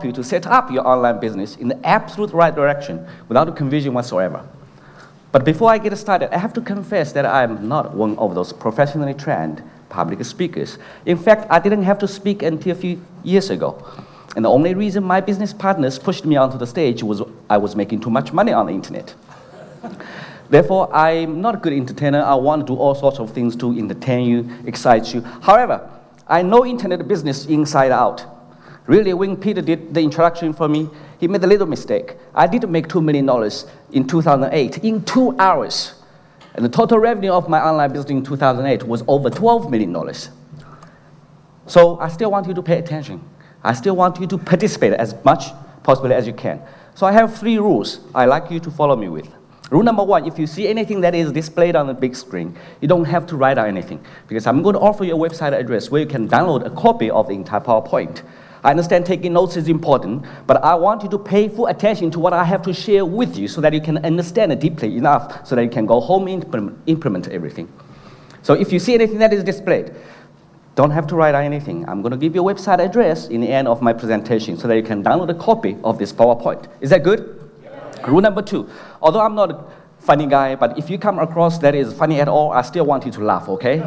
you to set up your online business in the absolute right direction without confusion whatsoever. But before I get started, I have to confess that I'm not one of those professionally trained public speakers. In fact, I didn't have to speak until a few years ago. And the only reason my business partners pushed me onto the stage was I was making too much money on the internet. Therefore, I'm not a good entertainer. I want to do all sorts of things to entertain you, excite you. However, I know internet business inside out. Really, when Peter did the introduction for me, he made a little mistake. I did make $2 million in 2008 in 2 hours. And the total revenue of my online business in 2008 was over $12 million. So I still want you to pay attention. I still want you to participate as much possibly as you can. So I have 3 rules I'd like you to follow me with. Rule number 1, if you see anything that is displayed on the big screen, you don't have to write out anything, because I'm going to offer you a website address where you can download a copy of the entire PowerPoint. I understand taking notes is important, but I want you to pay full attention to what I have to share with you so that you can understand it deeply enough so that you can go home and implement everything. So if you see anything that is displayed, don't have to write out anything. I'm going to give you a website address in the end of my presentation so that you can download a copy of this PowerPoint. Is that good? Yeah. Rule number 2, although I'm not a funny guy, but if you come across that is funny at all, I still want you to laugh, okay?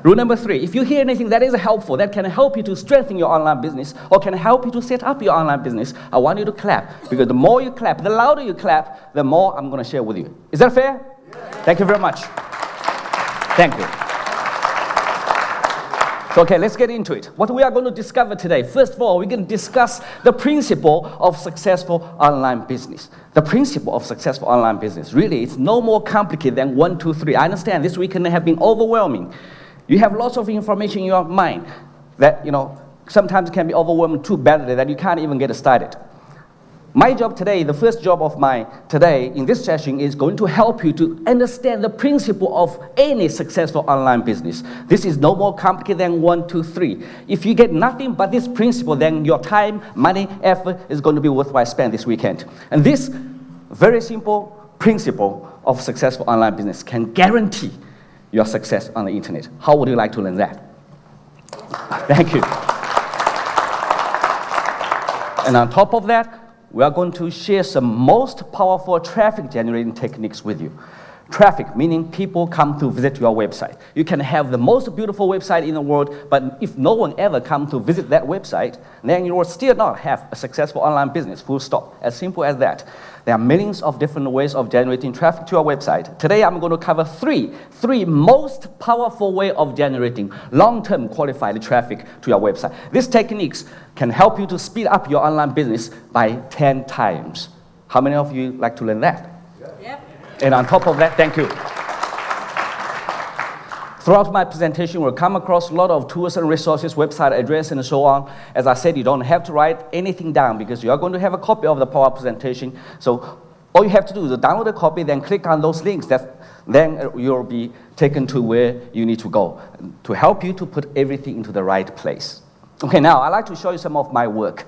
Rule number 3, if you hear anything that is helpful, that can help you to strengthen your online business or can help you to set up your online business, I want you to clap. Because the more you clap, the louder you clap, the more I'm going to share with you. Is that fair? Yeah. Thank you very much. Thank you. So, okay, let's get into it. What we are going to discover today, first of all, we're going to discuss the principle of successful online business. The principle of successful online business. Really, it's no more complicated than 1, 2, 3. I understand this weekend have been overwhelming. You have lots of information in your mind that, sometimes can be overwhelming too badly that you can't even get started. My job today, the first job of mine today in this session is going to help you to understand the principle of any successful online business. This is no more complicated than 1, 2, 3. If you get nothing but this principle, then your time, money, effort is going to be worthwhile spent this weekend. And this very simple principle of successful online business can guarantee your success on the internet. How would you like to learn that? Thank you. And on top of that, we are going to share some most powerful traffic generating techniques with you. Traffic, meaning people come to visit your website. You can have the most beautiful website in the world, but if no one ever comes to visit that website, then you will still not have a successful online business, full stop. As simple as that. There are millions of different ways of generating traffic to your website. Today, I'm going to cover three most powerful ways of generating long-term qualified traffic to your website. These techniques can help you to speed up your online business by 10 times. How many of you like to learn that? Yep. And on top of that, thank you. Throughout my presentation, we'll come across a lot of tools and resources, website address, and so on. As I said, you don't have to write anything down because you are going to have a copy of the PowerPoint presentation. So all you have to do is download a copy, then click on those links. Then you'll be taken to where you need to go to help you to put everything into the right place. Okay, now I'd like to show you some of my work.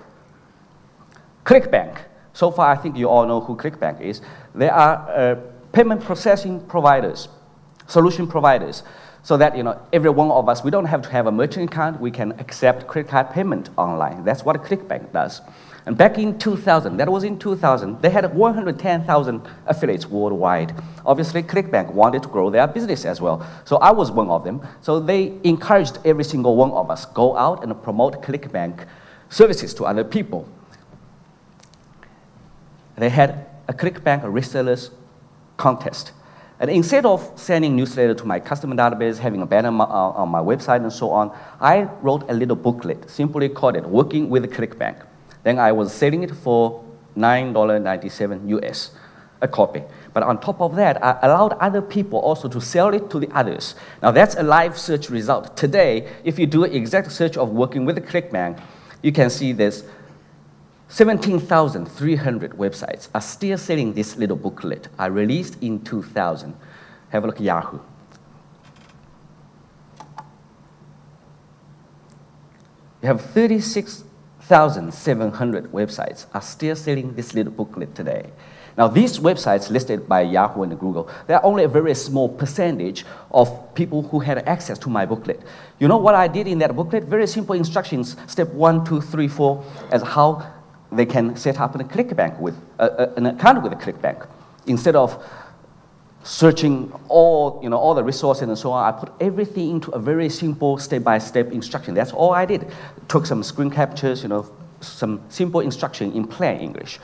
ClickBank. So far, I think you all know who ClickBank is. They are payment processing providers, solution providers. So that, every one of us, we don't have to have a merchant account. We can accept credit card payment online. That's what ClickBank does. And back in 2000, they had 110,000 affiliates worldwide. Obviously, ClickBank wanted to grow their business as well. So I was one of them. So they encouraged every single one of us, go out and promote ClickBank services to other people. They had a ClickBank resellers contest. And instead of sending newsletter to my customer database, having a banner on my website and so on, I wrote a little booklet, simply called it Working with ClickBank. Then I was selling it for $9.97 US, a copy. But on top of that, I allowed other people also to sell it to the others. Now that's a live search result. Today, if you do an exact search of Working with ClickBank, you can see there's 17,300 websites are still selling this little booklet I released in 2000. Have a look at Yahoo. You have 36,000 6,700 websites are still selling this little booklet today. Now, these websites listed by Yahoo and Google, they're only a very small percentage of people who had access to my booklet. You know what I did in that booklet? Very simple instructions, step 1, 2, 3, 4, as how they can set up an account with a ClickBank. Instead of searching all the resources and so on, I put everything into a very simple step-by-step instruction. That's all I did. Took some screen captures, some simple instruction in plain English.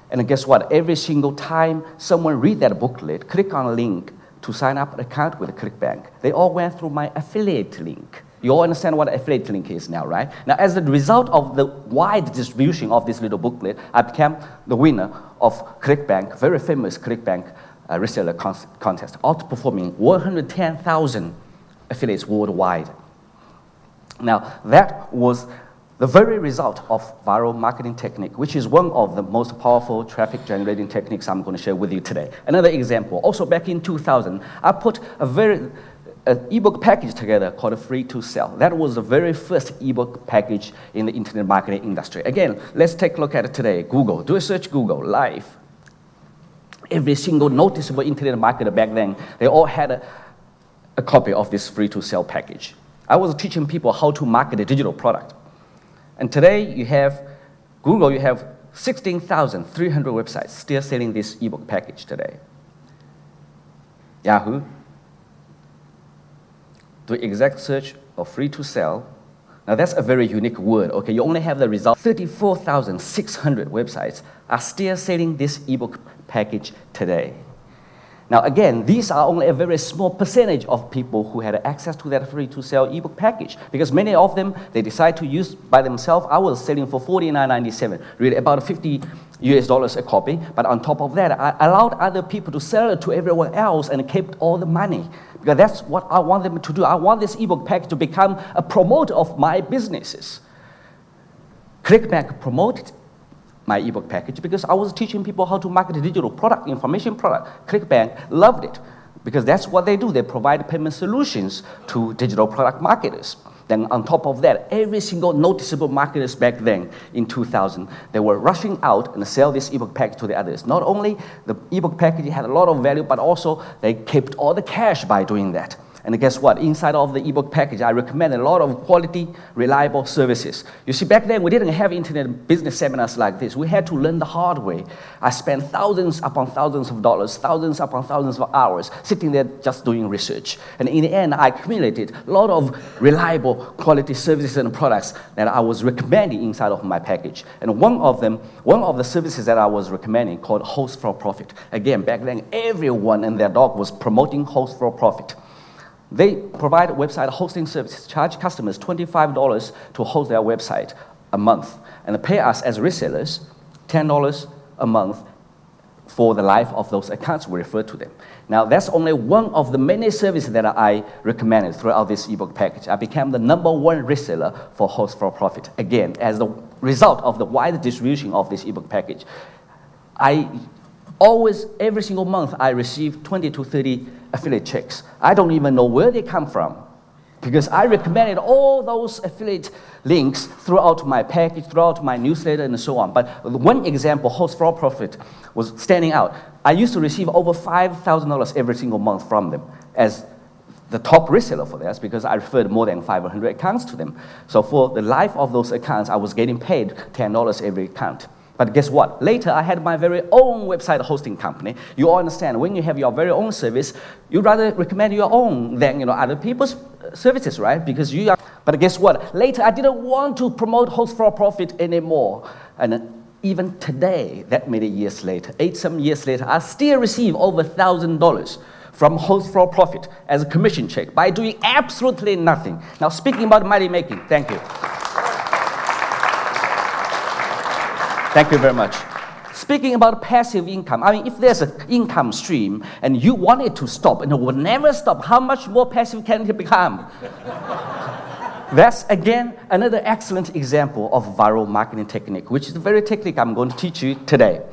And guess what? Every single time someone read that booklet, click on a link to sign up an account with ClickBank, they all went through my affiliate link. You all understand what an affiliate link is now, right? Now, as a result of the wide distribution of this little booklet, I became the winner of ClickBank, very famous ClickBank reseller contest, outperforming 110,000 affiliates worldwide. Now, that was the very result of viral marketing technique, which is one of the most powerful traffic generating techniques I'm going to share with you today. Another example, also back in 2000, I put an ebook package together called Free to Sell. That was the very first ebook package in the internet marketing industry. Again, let's take a look at it today. Google, do a search Google, live. Every single noticeable internet marketer back then, they all had a copy of this Free to Sell package. I was teaching people how to market a digital product. And today, you have Google, you have 16,300 websites still selling this ebook package today. Yahoo, do exact search of Free to Sell. Now, that's a very unique word, okay? You only have the result. 34,600 websites are still selling this ebook package today. Now, again, these are only a very small percentage of people who had access to that Free to Sell ebook package, because many of them, they decide to use by themselves. I was selling for $49.97, really about $50 a copy. But on top of that, I allowed other people to sell it to everyone else and kept all the money, because that's what I want them to do. I want this ebook package to become a promoter of my businesses. ClickBank promoted my ebook package because I was teaching people how to market a digital product, information product. ClickBank loved it because that's what they do. They provide payment solutions to digital product marketers. Then on top of that, every single noticeable marketers back then in 2000, they were rushing out and sell this ebook package to the others. Not only the ebook package had a lot of value, but also they kept all the cash by doing that. And guess what? Inside of the ebook package, I recommend a lot of quality, reliable services. You see, back then, we didn't have internet business seminars like this. We had to learn the hard way. I spent thousands upon thousands of dollars, thousands upon thousands of hours, sitting there just doing research. And in the end, I accumulated a lot of reliable, quality services and products that I was recommending inside of my package. And one of the services that I was recommending called Host for Profit. Again, back then, everyone and their dog was promoting Host for Profit. They provide website hosting services, charge customers $25 to host their website a month, and pay us as resellers $10 a month for the life of those accounts we refer to them. Now, that's only one of the many services that I recommended throughout this ebook package. I became the #1 reseller for Host for Profit. Again, as the result of the wide distribution of this ebook package, every single month, I receive 20 to 30 affiliate checks. I don't even know where they come from, because I recommended all those affiliate links throughout my package, throughout my newsletter, and so on. But one example, Host for Profit, was standing out. I used to receive over $5,000 every single month from them as the top reseller for this, because I referred more than 500 accounts to them. So for the life of those accounts, I was getting paid $10 every account. But guess what? Later, I had my very own website hosting company. You all understand, when you have your very own service, you'd rather recommend your own than other people's services, right? Because you are. But guess what? Later, I didn't want to promote Host for Profit anymore. And even today, that many years later, 8-some years later, I still receive over $1,000 from Host for Profit as a commission check by doing absolutely nothing. Now, speaking about money making, thank you. Thank you very much. Speaking about passive income, I mean, if there's an income stream and you want it to stop and it will never stop, how much more passive can it become? That's, again, another excellent example of viral marketing technique, which is the very technique I'm going to teach you today.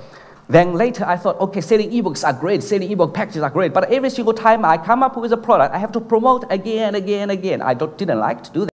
Then later I thought, okay, selling ebooks are great, selling ebook packages are great, but every single time I come up with a product, I have to promote again. I didn't like to do that.